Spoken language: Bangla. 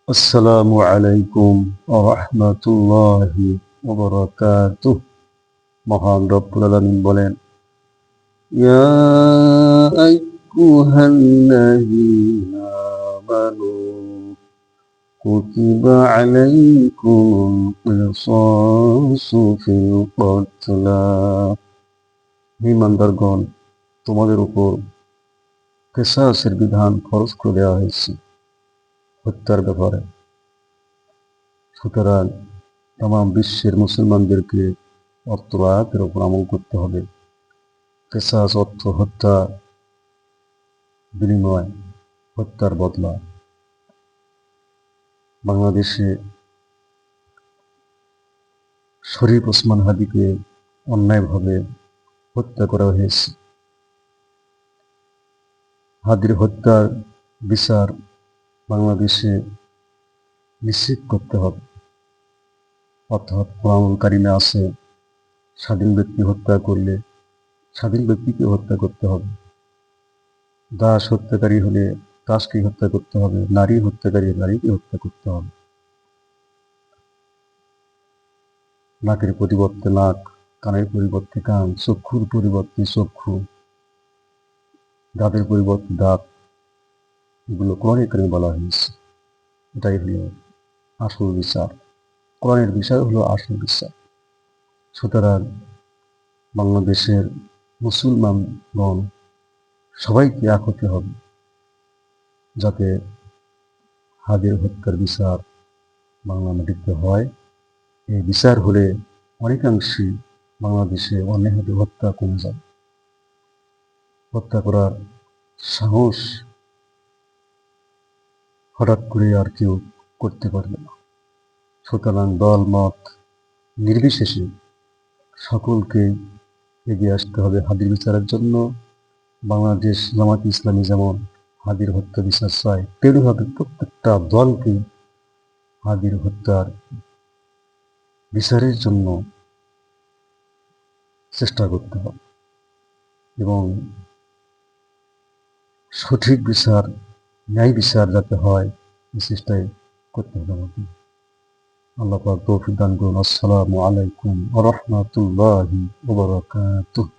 আসসালামু আলাইকুম ওয়া রাহমাতুল্লাহি ওয়া বারাকাতুহু। মহান রব্বুল আলামিন বলেন, ইয়া আইয়ুহাল্লাযীনা আমানু কুতিবা আলাইকুমুল কিসাসু ফিল কাতলা। হে ইমানদারগণ, তোমাদের উপর কিসাসের বিধান ফরজ করে দেওয়া হয়েছে হত্যার ব্যাপারে। সুতরাং তামাম বিশ্বের মুসলমানদেরকে অত্র আয়াতের উপর আমল করতে হবে। কিসাস অর্থ হত্যা, বিনিময়, হত্যার বদলা। বাংলাদেশে শরীফ ওসমান হাদিকে অন্যায়ভাবে হত্যা করা হয়েছে। হাদির হত্যার বিচার বাংলাদেশে নিশ্চিত করতে হবে। অর্থাৎ কোরআনুল কারিমে আছে, স্বাধীন ব্যক্তি হত্যা করলে স্বাধীন ব্যক্তিকে হত্যা করতে হবে। দাস হত্যাকারী হলে দাসকে হত্যা করতে হবে, নারী হত্যাকারী নারীকে হত্যা করতে হবে। নাকের পরিবর্তে নাক, কানের পরিবর্তে কান, চক্ষুর পরিবর্তে চক্ষু, দাঁতের পরিবর্তে দাঁত, এগুলো কোরআনে কারিমে বলা হয়েছে। এটাই হলো আসল বিচার। কোরআনের বিচার হলো আসল বিচার। সুতরাং বাংলাদেশের মুসলমানগণ সবাইকে এক হতে হবে, যাতে হাদির হত্যার বিচার বাংলা মাটিতে হয়। এই বিচার হলে অনেকাংশে বাংলাদেশে অন্যায়ভাবে হত্যা কমে যাবে। হত্যা করার সাহস হঠাৎ করে আর কেউ করতে পারবে না। সুতরাং দল মত নির্বিশেষে সকলকে এগিয়ে আসতে হবে হাদির বিচারের জন্য। বাংলাদেশ জামাত ইসলামী যেমন হাদির হত্যা বিচার চায়, তেমনিভাবে প্রত্যেকটা দলকে হাদির হত্যার বিচারের জন্য চেষ্টা করতে হবে এবং সঠিক বিচার, ন্যায় বিচার যাতে হয় এই চেষ্টাই করতে হবে আমাদের। আল্লাহ পাক তৌফিক দান করুন। আসসালামু আলাইকুম ওয়া রাহমাতুল্লাহি ওয়া বারাকাতুহু।